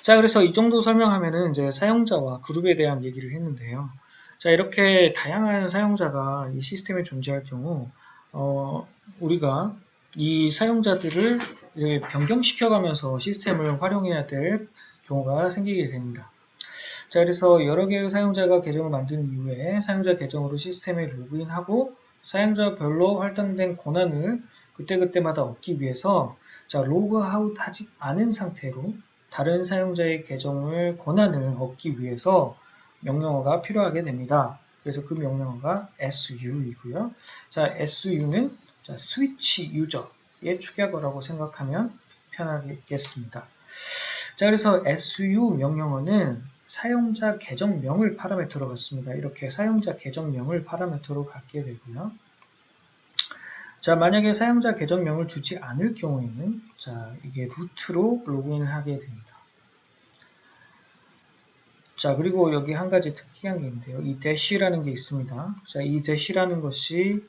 자, 그래서 이 정도 설명하면은 이제 사용자와 그룹에 대한 얘기를 했는데요. 자, 이렇게 다양한 사용자가 이 시스템에 존재할 경우, 우리가 이 사용자들을 변경시켜가면서 시스템을 활용해야 될 경우가 생기게 됩니다. 자, 그래서 여러 개의 사용자가 계정을 만든 이후에 사용자 계정으로 시스템에 로그인하고 사용자별로 할당된 권한을 그때그때마다 얻기 위해서 자, 로그아웃 하지 않은 상태로 다른 사용자의 계정을 권한을 얻기 위해서 명령어가 필요하게 됩니다. 그래서 그 명령어가 su이고요. 자, su는 자, 스위치 유저의 축약어라고 생각하면 편하겠습니다. 자, 그래서 su 명령어는 사용자 계정명을 파라미터로 갖습니다. 이렇게 사용자 계정명을 파라미터로 갖게 되고요. 자, 만약에 사용자 계정명을 주지 않을 경우에는 자, 이게 루트로 로그인을 하게 됩니다. 자, 그리고 여기 한 가지 특이한 게 있는데요. 이 대시라는 게 있습니다. 자, 이 대시라는 것이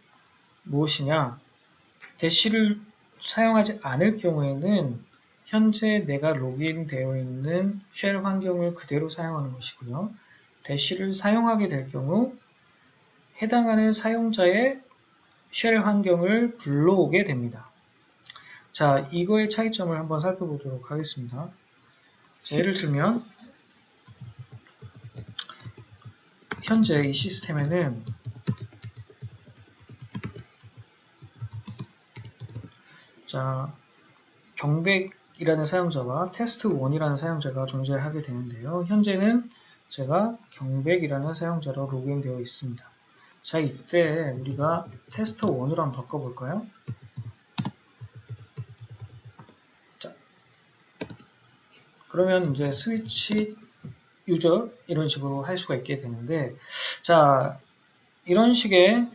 무엇이냐? 대시를 사용하지 않을 경우에는 현재 내가 로그인되어 있는 쉘 환경을 그대로 사용하는 것이고요. 대시를 사용하게 될 경우 해당하는 사용자의 쉘 환경을 불러오게 됩니다. 자, 이거의 차이점을 한번 살펴보도록 하겠습니다. 자, 예를 들면 현재 이 시스템에는 자, 경백이라는 사용자와 테스트1이라는 사용자가 존재하게 되는데요. 현재는 제가 경백이라는 사용자로 로그인되어 있습니다. 자, 이때 우리가 테스트1으로 한번 바꿔볼까요? 자, 그러면 이제 스위치 유저 이런 식으로 할 수가 있게 되는데, 자, 이런 식의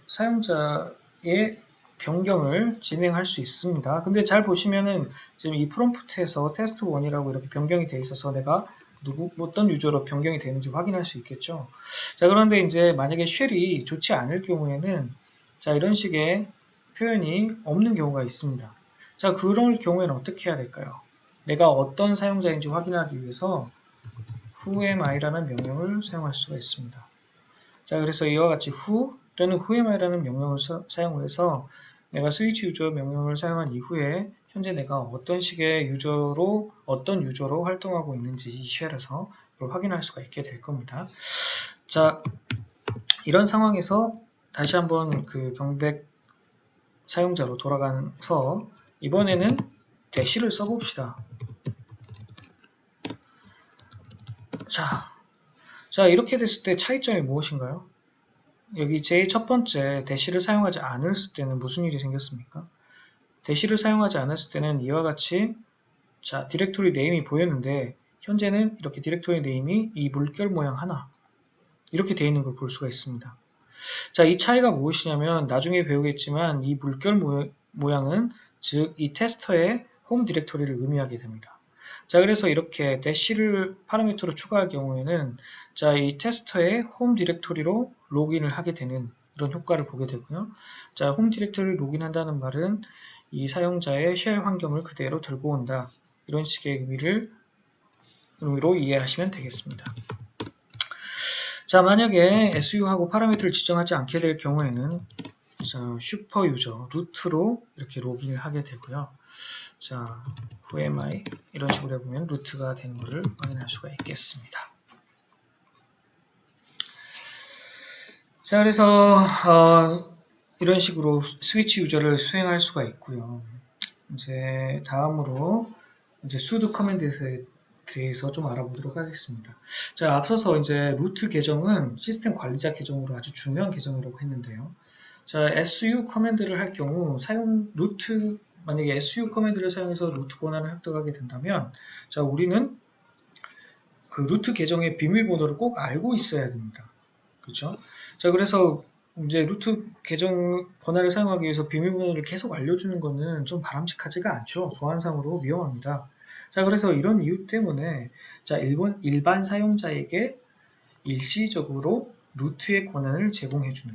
사용자의 변경을 진행할 수 있습니다. 근데 잘 보시면은 지금 이 프롬프트에서 테스트1이라고 이렇게 변경이 되어 있어서 내가 어떤 유저로 변경이 되는지 확인할 수 있겠죠. 자, 그런데 이제 만약에 쉘이 좋지 않을 경우에는 자, 이런 식의 표현이 없는 경우가 있습니다. 자, 그런 경우에는 어떻게 해야 될까요? 내가 어떤 사용자인지 확인하기 위해서 who am I라는 명령을 사용할 수가 있습니다. 자, 그래서 이와 같이 who 또는 who am I라는 명령을 사용을 해서 내가 스위치 유저 명령을 사용한 이후에 현재 내가 어떤 식의 유저로 어떤 유저로 활동하고 있는지 이 쉘에서 확인할 수가 있게 될 겁니다. 자, 이런 상황에서 다시 한번 그 경백 사용자로 돌아가서 이번에는 대시를 써봅시다. 자, 이렇게 됐을 때 차이점이 무엇인가요? 여기 제일 첫 번째 대시를 사용하지 않았을 때는 무슨 일이 생겼습니까? 대시를 사용하지 않았을 때는 이와 같이 자, 디렉토리 네임이 보였는데 현재는 이렇게 디렉토리 네임이 이 물결 모양 하나 이렇게 되어 있는 걸 볼 수가 있습니다. 자, 이 차이가 무엇이냐면 나중에 배우겠지만 이 물결 모양은 즉 이 테스터의 홈 디렉토리를 의미하게 됩니다. 자, 그래서 이렇게 대시를 파라미터로 추가할 경우에는 자, 이 테스터의 홈 디렉토리로 로그인을 하게 되는 이런 효과를 보게 되고요. 자, 홈 디렉토리를 로그인한다는 말은 이 사용자의 쉘 환경을 그대로 들고 온다. 이런 식의 의미로 이해하시면 되겠습니다. 자, 만약에 su하고 파라미터를 지정하지 않게 될 경우에는 자, 슈퍼 유저, 루트로 이렇게 로그인을 하게 되고요. 자, who am I? 이런 식으로 해보면 루트가 되는 것을 확인할 수가 있겠습니다. 자, 그래서 이런 식으로 스위치 유저를 수행할 수가 있고요. 이제 다음으로 이제 sudo 커맨드에 대해서 좀 알아보도록 하겠습니다. 자, 앞서서 이제 루트 계정은 시스템 관리자 계정으로 아주 중요한 계정이라고 했는데요. 자, su 커맨드를 할 경우 만약에 su 커맨드를 사용해서 루트 권한을 획득하게 된다면 자, 우리는 그 루트 계정의 비밀번호를 꼭 알고 있어야 됩니다. 그렇죠? 자, 그래서 이제 루트 계정 권한을 사용하기 위해서 비밀번호를 계속 알려주는 것은 좀 바람직하지가 않죠. 보안상으로 위험합니다. 자, 그래서 이런 이유 때문에 자, 일반 사용자에게 일시적으로 루트의 권한을 제공해주는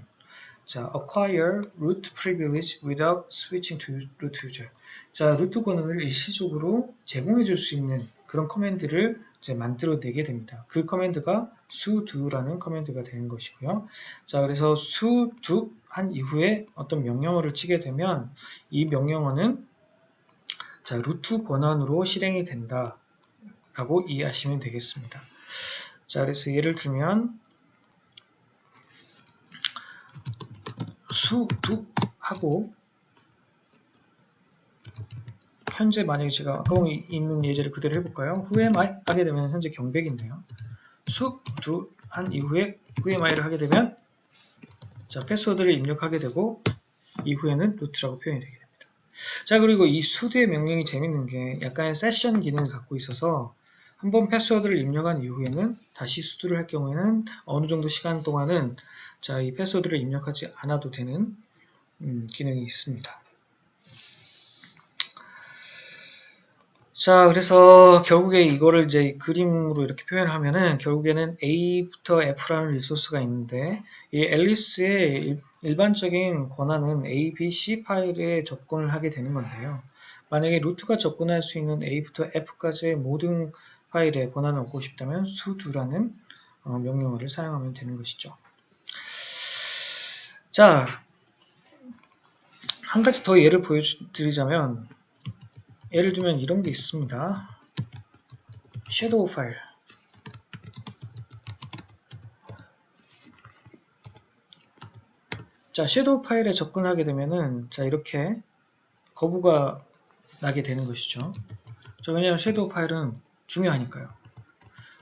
자, acquire root privilege without switching to root user. 자, 루트 권한을 일시적으로 제공해 줄 수 있는 그런 커맨드를 이제 만들어내게 됩니다. 그 커맨드가 sudo라는 커맨드가 되는 것이고요. 자, 그래서 sudo 한 이후에 어떤 명령어를 치게 되면 이 명령어는 자, 루트 권한으로 실행이 된다 라고 이해하시면 되겠습니다. 자, 그래서 예를 들면 sudo 하고 현재 만약에 제가 아까 있는 예제를 그대로 해볼까요? who am I 하게 되면 현재 경백인데요. sudo 한 이후에 who am I를 하게 되면 자, 패스워드를 입력하게 되고 이후에는 루트라고 표현이 되게 됩니다. 자, 그리고 이 sudo의 명령이 재밌는 게 약간의 세션 기능을 갖고 있어서 한번 패스워드를 입력한 이후에는 다시 sudo를 할 경우에는 어느 정도 시간 동안은 자, 이 패스워드를 입력하지 않아도 되는 기능이 있습니다. 자, 그래서 결국에 이거를 이제 그림으로 이렇게 표현하면은 결국에는 A부터 F라는 리소스가 있는데 이 앨리스의 일반적인 권한은 A, B, C 파일에 접근을 하게 되는 건데요. 만약에 루트가 접근할 수 있는 A부터 F까지의 모든 파일에 권한을 얻고 싶다면 sudo라는 명령어를 사용하면 되는 것이죠. 자, 한 가지 더 예를 보여드리자면 예를 들면 이런 게 있습니다. 섀도우 파일. 자, 섀도우 파일에 접근하게 되면은 자, 이렇게 거부가 나게 되는 것이죠. 자, 왜냐하면 섀도우 파일은 중요하니까요.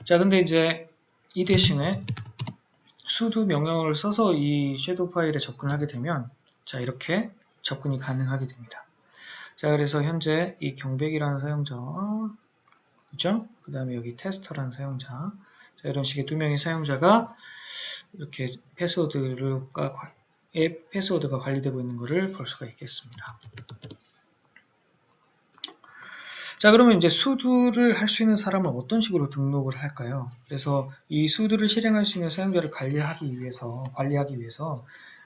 자, 근데 이제 이 대신에 sudo 명령어를 써서 이 섀도우 파일에 접근하게 되면 자, 이렇게 접근이 가능하게 됩니다. 자, 그래서 현재 이 경백이라는 사용자, 그죠? 그 다음에 여기 테스터라는 사용자, 자, 이런 식의 두 명의 사용자가 이렇게 패스워드가 관리되고 있는 것을 볼 수가 있겠습니다. 자, 그러면 이제 sudo를 할 수 있는 사람은 어떤 식으로 등록을 할까요? 그래서 이 sudo를 실행할 수 있는 사용자를 관리하기 위해서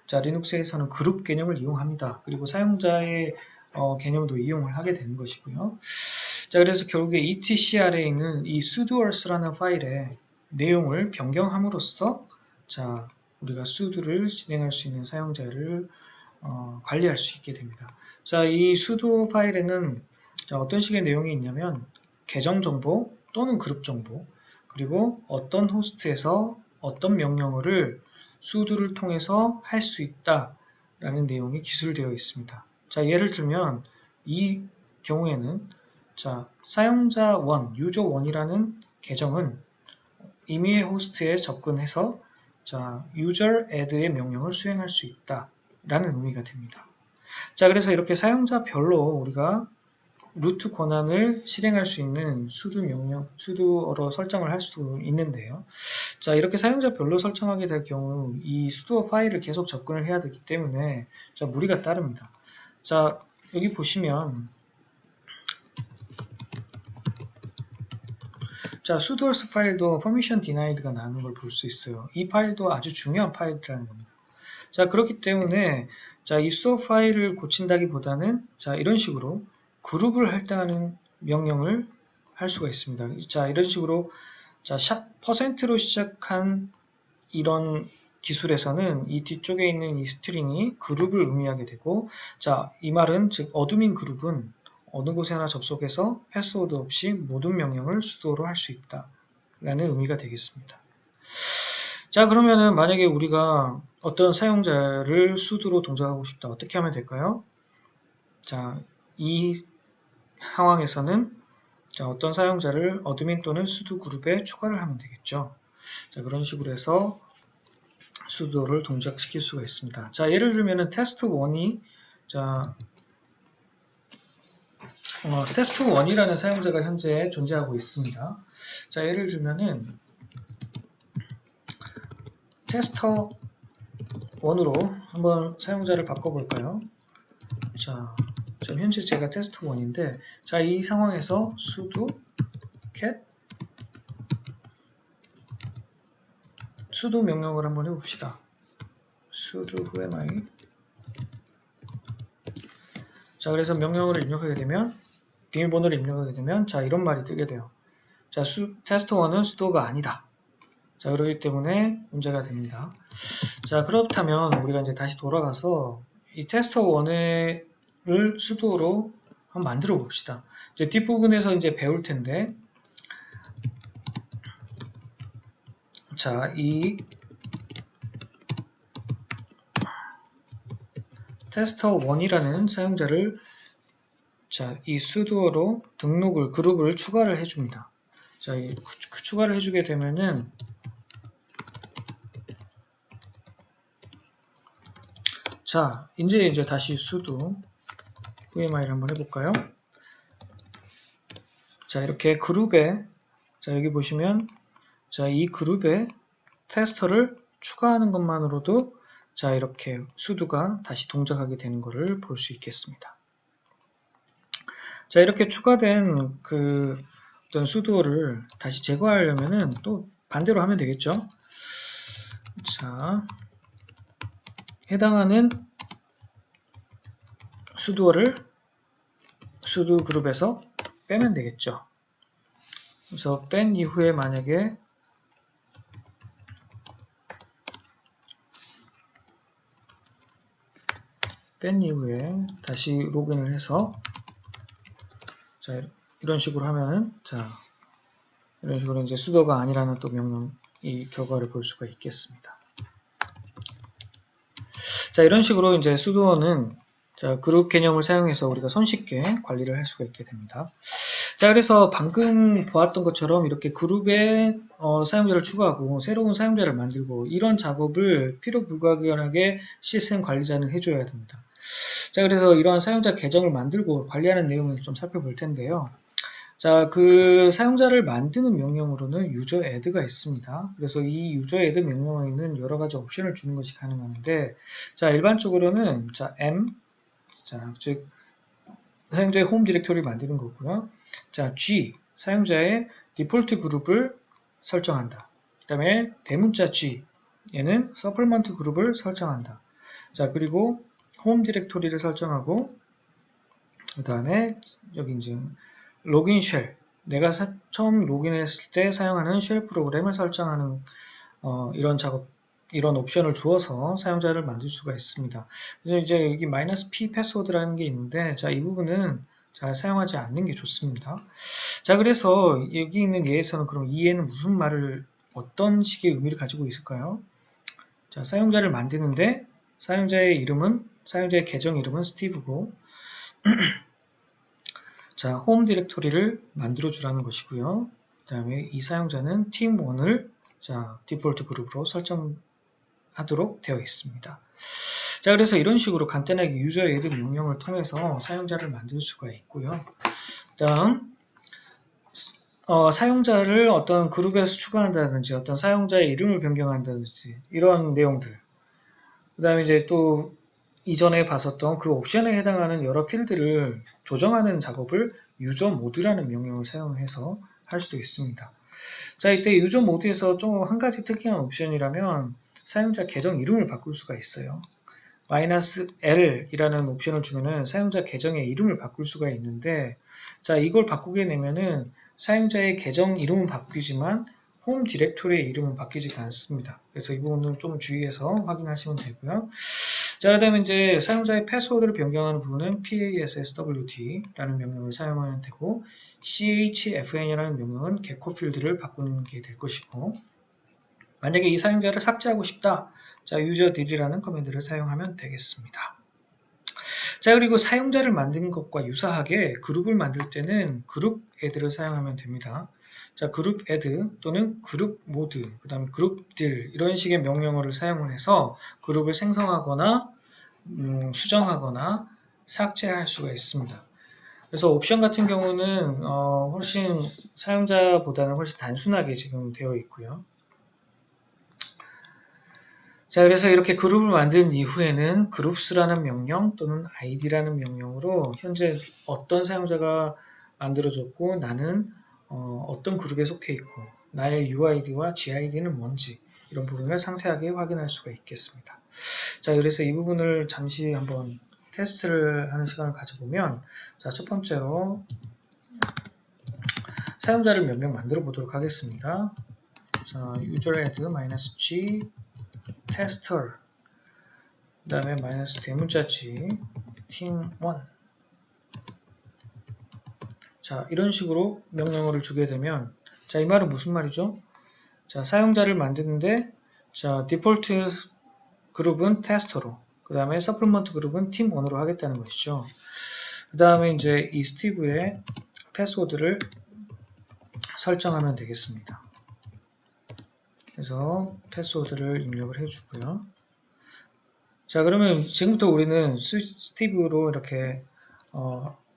자, 리눅스에서는 그룹 개념을 이용합니다. 그리고 사용자의 개념도 이용을 하게 되는 것이고요. 자, 그래서 결국에 etcr에 있는 이 sudoers라는 파일의 내용을 변경함으로써 자, 우리가 sudo를 진행할 수 있는 사용자를 관리할 수 있게 됩니다. 자, 이 sudo 파일에는 자, 어떤 식의 내용이 있냐면 계정 정보 또는 그룹 정보 그리고 어떤 호스트에서 어떤 명령어를 sudo를 통해서 할 수 있다라는 내용이 기술되어 있습니다. 자, 예를 들면 이 경우에는 자, 사용자 1, 유저 1이라는 계정은 임의의 호스트에 접근해서 자, user add의 명령을 수행할 수 있다라는 의미가 됩니다. 자, 그래서 이렇게 사용자별로 우리가 루트 권한을 실행할 수 있는 sudo 명령, sudo로 설정을 할 수도 있는데요. 자, 이렇게 사용자별로 설정하게 될 경우 이 sudo 파일을 계속 접근을 해야 되기 때문에 자, 무리가 따릅니다. 자, 여기 보시면 자, sudoers 파일도 permission denied가 나오는 걸 볼 수 있어요. 이 파일도 아주 중요한 파일이라는 겁니다. 자, 그렇기 때문에 자, 이 sudo 파일을 고친다기보다는 자, 이런 식으로 그룹을 할당하는 명령을 할 수가 있습니다. 자, 이런 식으로 자, %로 시작한 이런 기술에서는 이 뒤쪽에 있는 이 스트링이 그룹을 의미하게 되고 자, 이 말은 즉 어드민 그룹은 어느 곳에나 접속해서 패스워드 없이 모든 명령을 sudo로 할 수 있다 라는 의미가 되겠습니다. 자, 그러면은 만약에 우리가 어떤 사용자를 sudo로 동작하고 싶다. 어떻게 하면 될까요? 자, 이 상황에서는 자, 어떤 사용자를 어드민 또는 sudo 그룹에 추가를 하면 되겠죠. 자, 그런 식으로 해서 sudo를 동작시킬 수가 있습니다. 자, 예를 들면은 test1이 자, test1이라는 사용자가 현재 존재하고 있습니다. 자, 예를 들면은 tester1으로 한번 사용자를 바꿔볼까요? 자, 현재 제가 test1인데 자, 이 상황에서 sudo cat sudo 명령을 한번 해봅시다. sudo who am I. 자, 그래서 명령어를 입력하게 되면, 비밀번호를 입력하게 되면, 자, 이런 말이 뜨게 돼요. 자, test1은 sudo가 아니다. 자, 그렇기 때문에 문제가 됩니다. 자, 그렇다면 우리가 이제 다시 돌아가서 이 test1을 sudo로 한번 만들어 봅시다. 이제 뒷부분에서 이제 배울 텐데, 자, 이 tester1이라는 사용자를 자, 이 sudo로 등록을, 그룹을 추가를 해줍니다. 자, 이 추가를 해주게 되면은 자, 이제 다시 sudo whoamI를 한번 해볼까요? 자, 이렇게 그룹에 자, 여기 보시면 자, 이 그룹에 테스터를 추가하는 것만으로도 자, 이렇게 sudo가 다시 동작하게 되는 것을 볼 수 있겠습니다. 자, 이렇게 추가된 그 어떤 sudo를 다시 제거하려면은 또 반대로 하면 되겠죠. 자, 해당하는 sudo를 sudo 그룹에서 빼면 되겠죠. 그래서 뺀 이후에 만약에 뺀 이후에 다시 로그인을 해서 자, 이런 식으로 하면은 자, 이런 식으로 이제 sudo가 아니라는 또 명령 이 결과를 볼 수가 있겠습니다. 자, 이런 식으로 이제 sudo는 자, 그룹 개념을 사용해서 우리가 손쉽게 관리를 할 수가 있게 됩니다. 자, 그래서 방금 보았던 것처럼 이렇게 그룹에 사용자를 추가하고 새로운 사용자를 만들고 이런 작업을 필요불가결하게 시스템 관리자는 해줘야 됩니다. 자, 그래서 이러한 사용자 계정을 만들고 관리하는 내용을 좀 살펴볼 텐데요. 자, 그 사용자를 만드는 명령으로는 user add가 있습니다. 그래서 이 user add 명령어에는 여러 가지 옵션을 주는 것이 가능한데, 자, 일반적으로는 자, m 자, 즉 사용자의 홈 디렉토리를 만드는 거고요. 자, G, 사용자의 디폴트 그룹을 설정한다. 그 다음에 대문자 G, 얘는 서플먼트 그룹을 설정한다. 자, 그리고 홈 디렉토리를 설정하고, 그 다음에 여기 이제 로그인 쉘, 내가 처음 로그인했을 때 사용하는 쉘 프로그램을 설정하는 이런 작업, 이런 옵션을 주어서 사용자를 만들 수가 있습니다. 이제 여기 -p 패스워드라는 게 있는데, 자, 이 부분은 잘 사용하지 않는 게 좋습니다. 자, 그래서 여기 있는 예에서는 그럼 이 예는 무슨 말을, 어떤 식의 의미를 가지고 있을까요? 자, 사용자를 만드는데, 사용자의 계정 이름은 스티브고, 자, 홈 디렉토리를 만들어 주라는 것이고요. 그 다음에 이 사용자는 팀1을 자, 디폴트 그룹으로 설정하도록 되어 있습니다. 자, 그래서 이런 식으로 간단하게 user add 명령을 통해서 사용자를 만들 수가 있고요. 다음, 사용자를 어떤 그룹에서 추가한다든지 어떤 사용자의 이름을 변경한다든지 이런 내용들. 그 다음에 이제 또 이전에 봤었던 그 옵션에 해당하는 여러 필드를 조정하는 작업을 유저 모드라는 명령을 사용해서 할 수도 있습니다. 자, 이때 유저 모드에서 좀 한 가지 특이한 옵션이라면 사용자 계정 이름을 바꿀 수가 있어요. -L이라는 옵션을 주면은 사용자 계정의 이름을 바꿀 수가 있는데, 자, 이걸 바꾸게 되면은 사용자의 계정 이름은 바뀌지만 홈 디렉토리의 이름은 바뀌지가 않습니다. 그래서 이 부분은 좀 주의해서 확인하시면 되고요. 자, 그 다음에 이제 사용자의 패스워드를 변경하는 부분은 passwd라는 명령을 사용하면 되고, chfn이라는 명령은 개코 필드를 바꾸는 게 될 것이고, 만약에 이 사용자를 삭제하고 싶다. 자, userdir이라는 커맨드를 사용하면 되겠습니다. 자, 그리고 사용자를 만드는 것과 유사하게 그룹을 만들 때는 그룹 add를 사용하면 됩니다. 자, 그룹 add 또는 그룹 모드, 그 다음에 그룹들 이런 식의 명령어를 사용을 해서 그룹을 생성하거나 수정하거나 삭제할 수가 있습니다. 그래서 옵션 같은 경우는 훨씬 사용자보다는 훨씬 단순하게 지금 되어 있고요. 자, 그래서 이렇게 그룹을 만든 이후에는 groups-라는 명령 또는 id라는 명령으로 현재 어떤 사용자가 만들어졌고 나는 어떤 그룹에 속해 있고 나의 UID와 GID는 뭔지 이런 부분을 상세하게 확인할 수가 있겠습니다. 자, 그래서 이 부분을 잠시 한번 테스트를 하는 시간을 가져보면, 자, 첫 번째로 사용자를 몇 명 만들어 보도록 하겠습니다. 자, user add -g tester 그 다음에 대문자지 team1. 자, 이런 식으로 명령어를 주게 되면, 자, 이 말은 무슨 말이죠? 자, 사용자를 만드는데, 자, 디폴트 그룹은 테스터로, 그 다음에 서플먼트 그룹은 팀1으로 하겠다는 것이죠. 그 다음에 이제 이 스티브의 패스워드를 설정하면 되겠습니다. 그래서 패스워드를 입력을 해주고요. 자, 그러면 지금부터 우리는 스티브로 이렇게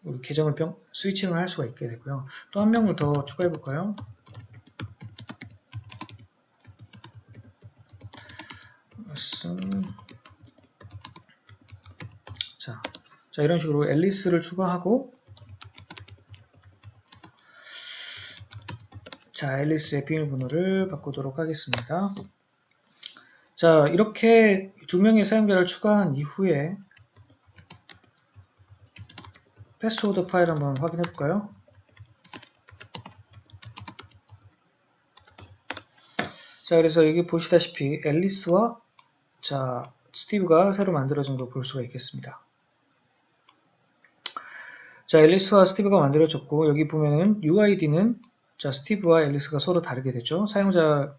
우리 계정을 스위칭을 할 수가 있게 되고요. 또 한 명을 더 추가해 볼까요? 자, 이런 식으로 앨리스를 추가하고, 자, 앨리스의 비밀번호를 바꾸도록 하겠습니다. 자, 이렇게 두 명의 사용자를 추가한 이후에 패스워드 파일 한번 확인해 볼까요? 자, 그래서 여기 보시다시피 앨리스와 자, 스티브가 새로 만들어진 걸 볼 수가 있겠습니다. 자, 앨리스와 스티브가 만들어졌고, 여기 보면은 UID는 자, 스티브와 앨리스가 서로 다르게 되죠. 사용자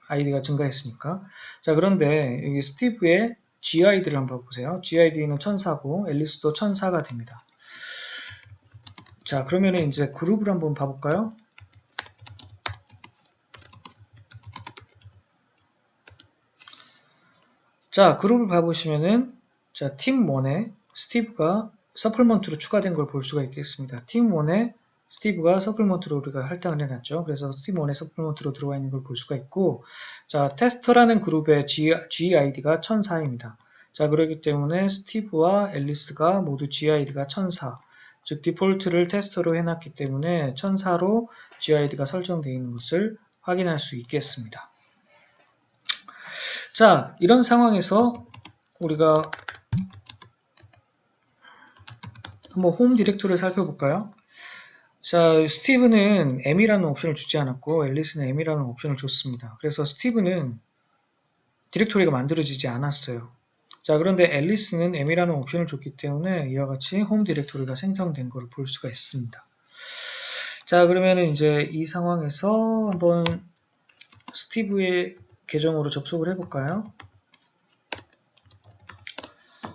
아이디가 증가했으니까. 자, 그런데 여기 스티브의 GID를 한번 보세요. GID는 1004고 앨리스도 1004가 됩니다. 자, 그러면은 이제 그룹을 한번 봐볼까요? 자, 그룹을 봐보시면은 자, 팀1에 스티브가 서플먼트로 추가된 걸 볼 수가 있겠습니다. 팀1에 스티브가 서플먼트로 우리가 할당을 해놨죠. 그래서 팀1에 서플먼트로 들어와 있는 걸 볼 수가 있고, 자, 테스터라는 그룹의 GID가 1004입니다. 자, 그렇기 때문에 스티브와 앨리스가 모두 GID가 1004, 즉 디폴트를 테스터로 해놨기 때문에 1004로 GID가 설정되어 있는 것을 확인할 수 있겠습니다. 자, 이런 상황에서 우리가 한번 홈 디렉토리를 살펴볼까요? 자, 스티브는 M이라는 옵션을 주지 않았고 앨리스는 M이라는 옵션을 줬습니다. 그래서 스티브는 디렉토리가 만들어지지 않았어요. 자, 그런데 앨리스는 M이라는 옵션을 줬기 때문에 이와 같이 홈 디렉토리가 생성된 것을 볼 수가 있습니다. 자, 그러면은 이제 이 상황에서 한번 스티브의 계정으로 접속을 해볼까요?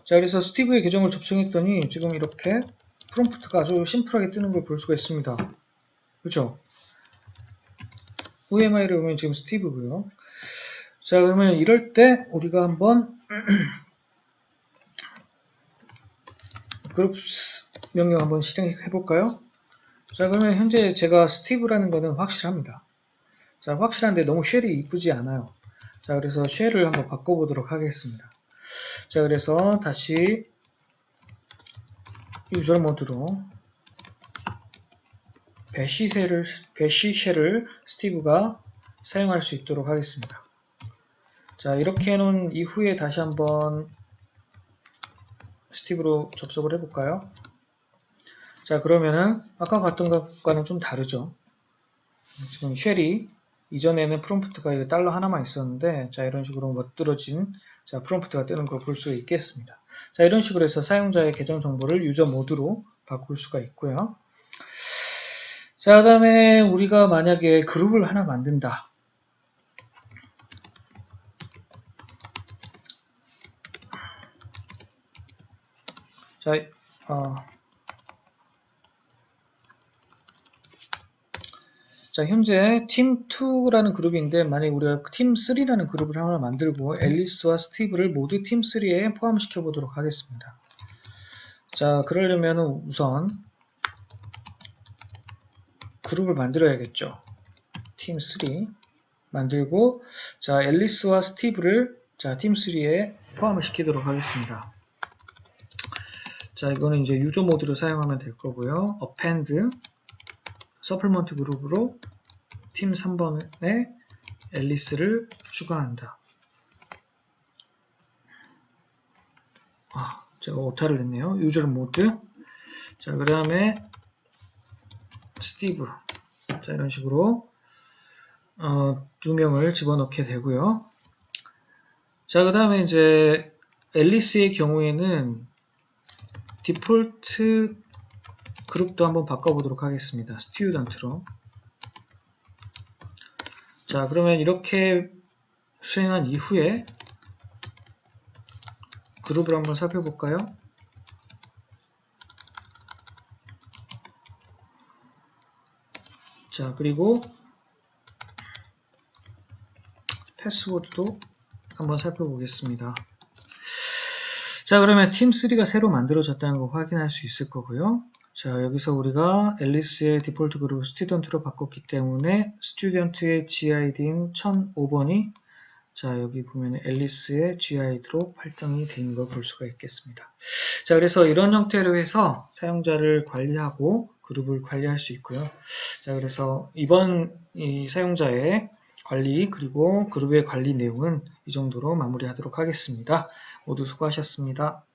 자, 그래서 스티브의 계정을 접속했더니 지금 이렇게 프롬프트가 아주 심플하게 뜨는 걸 볼 수가 있습니다. 그렇죠? OMI를 보면 지금 스티브고요. 자, 그러면 이럴 때 우리가 한번 그룹 명령 한번 실행해 볼까요? 자, 그러면 현재 제가 스티브라는 거는 확실합니다. 자, 확실한데 너무 쉘이 이쁘지 않아요. 자, 그래서 쉘을 한번 바꿔보도록 하겠습니다. 자, 그래서 다시 유저 모드로 배시 쉘을 스티브가 사용할 수 있도록 하겠습니다. 자, 이렇게 해놓은 이후에 다시 한번 스티브로 접속을 해볼까요? 자, 그러면은 아까 봤던 것과는 좀 다르죠. 지금 쉘이 이전에는 프롬프트가 이거 달러 하나만 있었는데, 자, 이런 식으로 멋들어진 자, 프롬프트가 뜨는 걸 볼 수 있겠습니다. 자, 이런 식으로 해서 사용자의 계정 정보를 유저 모드로 바꿀 수가 있고요. 자, 그 다음에 우리가 만약에 그룹을 하나 만든다. 자, 현재 팀2라는 그룹인데 만약에 우리가 팀3라는 그룹을 하나 만들고 앨리스와 스티브를 모두 팀3에 포함시켜 보도록 하겠습니다. 자, 그러려면 우선 그룹을 만들어야겠죠. 팀3 만들고, 자, 앨리스와 스티브를 자, 팀3에 포함을 시키도록 하겠습니다. 자, 이거는 이제 유저 모드로 사용하면 될 거고요. append 서플먼트 그룹으로 팀 3번에 앨리스를 추가한다. 제가 오타를 냈네요. 유저 모드. 자, 그 다음에 스티브. 자, 이런 식으로 2명을 집어넣게 되고요. 자, 그 다음에 이제 앨리스의 경우에는 디폴트 그룹도 한번 바꿔보도록 하겠습니다. 스튜던트로. 자, 그러면 이렇게 수행한 이후에 그룹을 한번 살펴볼까요? 자, 그리고 패스워드도 한번 살펴보겠습니다. 자, 그러면 팀3가 새로 만들어졌다는 거 확인할 수 있을 거고요. 자, 여기서 우리가 앨리스의 디폴트 그룹 스튜던트로 바꿨기 때문에 스튜던트의 GID인 1005번이 자, 여기 보면 앨리스의 GID로 발정이 된 걸 볼 수가 있겠습니다. 자, 그래서 이런 형태로 해서 사용자를 관리하고 그룹을 관리할 수 있고요. 자, 그래서 이번 이 사용자의 관리 그리고 그룹의 관리 내용은 이 정도로 마무리하도록 하겠습니다. 모두 수고하셨습니다.